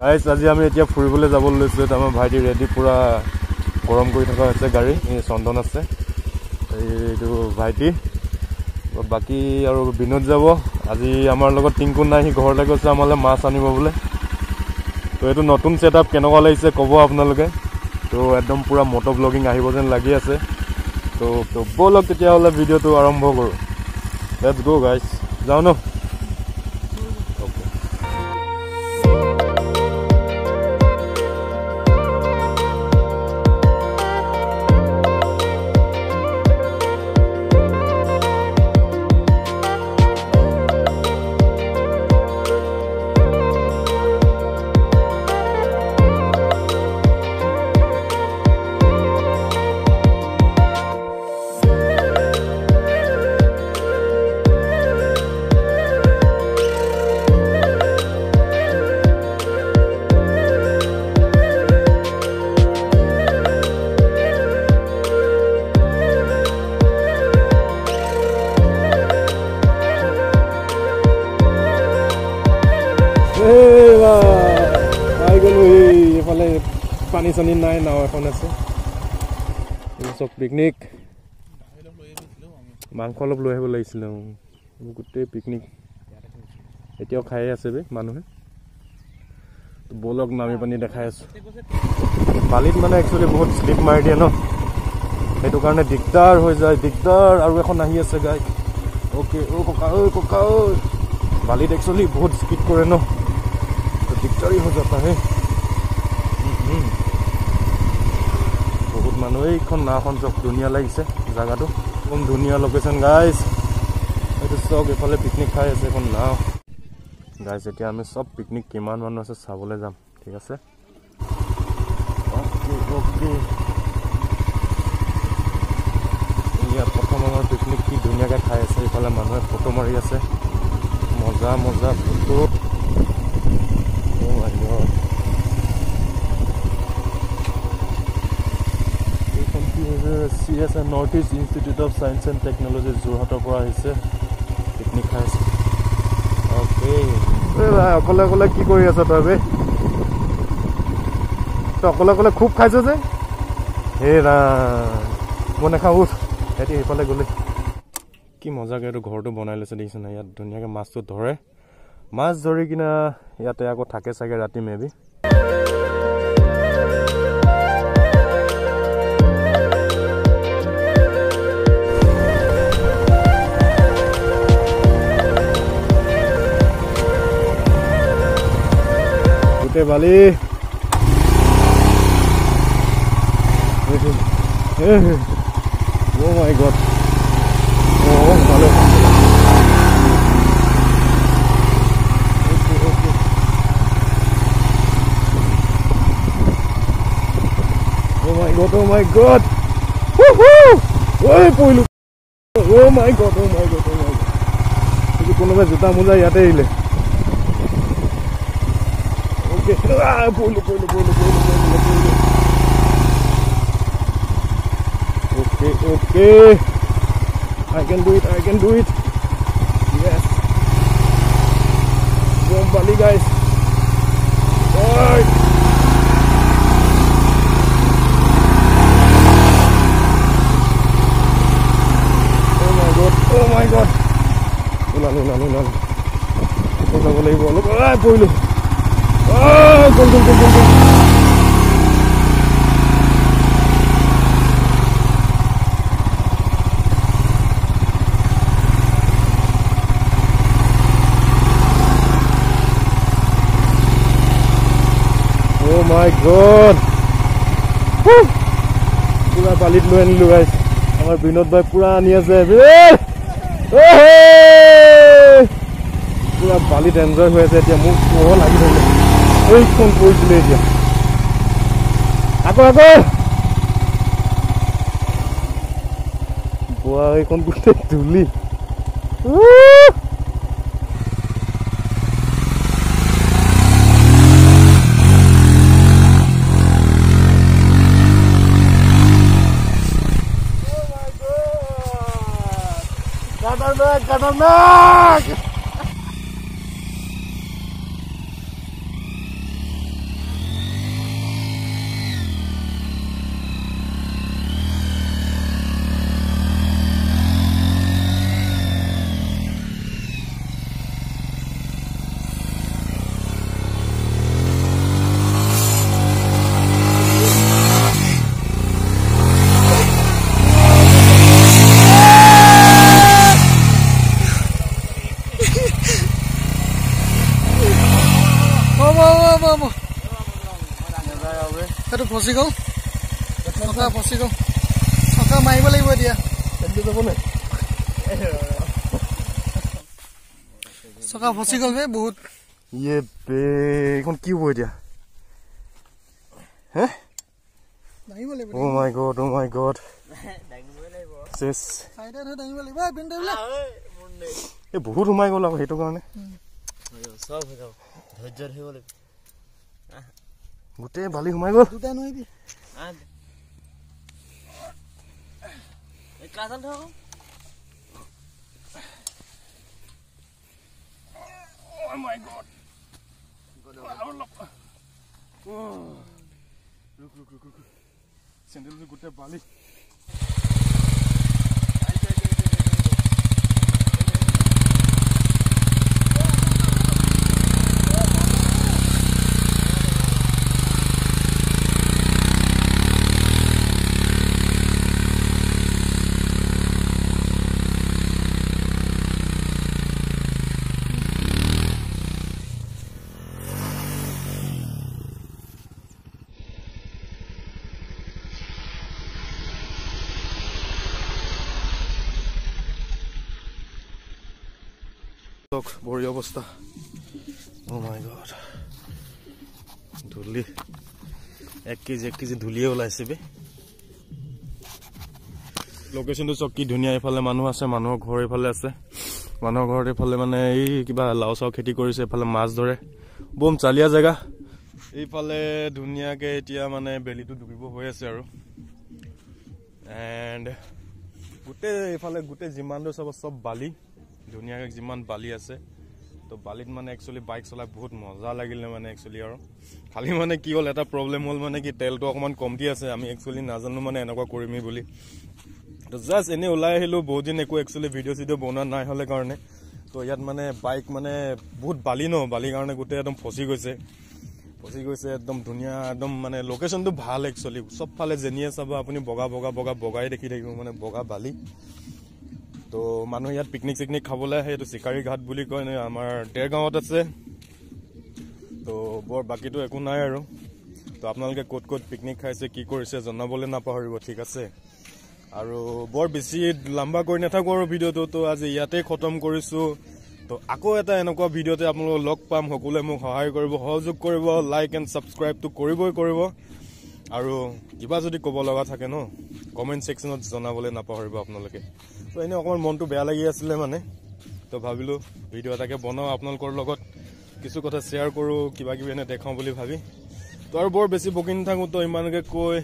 Guys আজি আমি এতিয়া ফুৰিবলৈ যাবলৈ লৈছোঁ। আমাৰ ভাইটি ৰেডি পুৰা গৰম কৰি থকা হৈছে গাড়ী। এই চন্দন আছে, এইটো ভাইটি, বাকী আৰু বিনোদ যাব। আজি আমাৰ লগত টিংকু নাই, সি ঘৰলৈ গৈছে আমালৈ মাছ আনিব বোলে। তো এইটো নতুন ছেটআপ কেনেকুৱা লাগিছে ক'ব আপোনালোকে। তো একদম পুৰা মটো ব্লগিং আহিব যেন লাগি আছে। তো ব'লক তেতিয়াহ'লে ভিডিঅ'টো আৰম্ভ কৰোঁ। লেটছ গো গাইজ, যাওঁ ন। এইফালে পানী চানী নাই, নাও এখন আছে। চব পিকনিক, মাংস অলপ লৈ আহিব লাগিছিলে। গোটেই পিকনিক এতিয়াও খাই আছে বে মানুহে। বলক নামি পানী দেখাই আছো। বালিত মানে একচুৱেলি বহুত শ্লিপ মাৰি দিয়ে ন, সেইটো কাৰণে দিগদাৰ হৈ যায়, দিগদাৰ। আৰু এখন আহি আছে গাই। অ'কে, অ' ককা ঐ, ককা ঐ। বালিত একচুৱেলি বহুত স্পীড কৰে ন, দিগদাৰী হৈ যাতা হে। বহুত মানুহ। এইখন নাওখন চব ধুনীয়া লাগিছে, জেগাটো একদম ধুনীয়া লোকেশ্যন গাইজ। এইটো চব এইফালে পিকনিক খাই আছে এখন নাও গাইজ। এতিয়া আমি চব পিকনিক কিমান মানুহ আছে চাবলৈ যাম, ঠিক আছে। অ'কে অ'কে, ইয়াত প্ৰথম আমাৰ পিকনিক কি ধুনীয়াকৈ খাই আছে। এইফালে মানুহে ফটো মাৰি আছে, মজা মজা photo. CSI north east institute of science and technology যোৰহাটৰ পৰা আহিছে, পিকনিক খাই আছে। অ'কে, অকলে অকলে কি কৰি আছ তই বে? তই অকলে অকলে খুব খাইছ যে। হে ৰাম, মই নাখাওঁ, উঠ। সিহঁতি সেইফালে গ'লে কি মজাকৈ এইটো ঘৰটো বনাই লৈছে দেখিছে নাই। ইয়াত ধুনীয়াকৈ মাছটো ধৰে, মাছ ধৰি কিনে ইয়াতে আকৌ থাকে চাগে ৰাতি মেবি। গোটেই বালি, oh my god, oh ভালো। Oh my god, ঐ পৰিলো। Oh my god, oh my god, oh my god। এইটো কোনোবাই জোতা মোজা ইয়াতে এৰিলে। Okay, পৰিলো। Okay, I can do it, yes. Go Bali guys. Right. Oh my god. Ulan. Ito boleh ibu. Poilo. Gol. Oh my god. Pura balit lo aনিলো guys. Amar Binod bhai pura ani ase. Pura balit enjoy hoye ase etia muk poho lagi thile. Ei kon poisile etia. Ako. Boa ei kon gute dhuli. হ'ব সেইটো ফচি গ'ল চকা মাৰিব লাগিব এতিয়া চকা ফচি গ'ল বে বহুত ইয়ে বে এখন কি হ'ব এতিয়া হে দাঙিব লাগিব ও মাই গড চেছ সাইডত হৈ দাঙিব লাগিব বিন্দু বোলে এই বহুত সোমাই গ'ল আকৌ সেইটো কাৰণে সব হৈ যাব ধৈৰ্য ধৰিব লাগিব গোটেই বালি সোমাই গ'ল দুটা নোৱাৰিবি এই কাজল থক Oh my god. Look. Sandal में गुट्टे बाली বঢ়িয়া অৱস্থা ও মাই গড ধূলি 1 কেজি ধূলিয়ে ওলাইছে বে লোকেশনটো চক কি ধুনীয়া এফালে মানুহ আছে মানুহৰ ঘৰ এফালে আছে মানুহৰ ঘৰত এফালে মানে এই কিবা লাও চাও খেতি কৰিছে এফালে মাছ ধৰে বম চালিয়া জেগা এইফালে ধুনীয়াকে এতিয়া মানে বেলিটো ডুবিব হৈ আছে আৰু এণ্ড গোটেই যিমানটো সব বালি ধুনীয়াকৈ যিমান বালি আছে তো বালিত মানে একচুৱেলি বাইক চলাই বহুত মজা লাগিলে মানে একচুৱেলি আৰু খালি মানে কি হ'ল এটা প্ৰব্লেম হ'ল মানে কি তেলটো অকণমান কমটি আছে আমি একচুৱেলি নাজানো মানে এনেকুৱা কৰিমি বুলি তো জাষ্ট এনেই ওলাই আহিলোঁ বহুত দিন একো একচুৱেলি ভিডিঅ' চিডিঅ' বনোৱা নাই হ'লে কাৰণে তো ইয়াত মানে বাইক মানে বহুত বালি ন বালিৰ কাৰণে গোটেই একদম ফচি গৈছে একদম ধুনীয়া একদম মানে লোকেশ্যনটো ভাল একচুৱেলি চবফালে যেনিয়ে চাব আপুনি বগাই দেখি থাকিব মানে বগা বালি তো মানুহ ইয়াত পিকনিক চিকনিক খাবলৈ আহে এইটো চিকাৰী ঘাট বুলি কয় আমাৰ দেৰগাঁৱত আছে তো বৰ বাকীটো একো নাই আৰু তো আপোনালোকে ক'ত পিকনিক খাইছে কি কৰিছে জনাবলৈ নাপাহৰিব ঠিক আছে আৰু বৰ বেছি লম্বা কৰি নাথাকোঁ আৰু ভিডিঅ'টো তো আজি ইয়াতে খতম কৰিছোঁ তো আকৌ এটা এনেকুৱা ভিডিঅ'তে আপোনালোকক লগ পাম সকলোৱে মোক সহায় কৰিব সহযোগ কৰিব লাইক এণ্ড ছাবস্ক্ৰাইবটো কৰিব আৰু কিবা যদি ক'ব লগা থাকে ন কমেণ্ট ছেকশ্যনত জনাবলৈ নাপাহৰিব আপোনালোকে তো এনেই অকণমান মনটো বেয়া লাগি আছিলে মানে তো ভাবিলোঁ ভিডিঅ' এটাকে বনাওঁ আপোনালোকৰ লগত কিছু কথা শ্বেয়াৰ কৰোঁ কিবা কিবি এনে দেখাওঁ বুলি ভাবি তো আৰু বৰ বেছি বকি নাথাকোঁ তো ইমানকে কৈ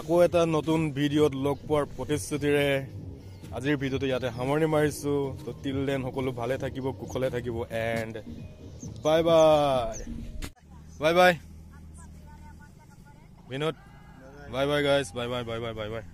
আকৌ এটা নতুন ভিডিঅ'ত লগ পোৱাৰ প্ৰতিশ্ৰুতিৰে আজিৰ ভিডিঅ'টো ইয়াতে সামৰণি মাৰিছোঁ তো টিল দেন সকলো ভালে থাকিব কুশলে থাকিব and bye Binod bye guys by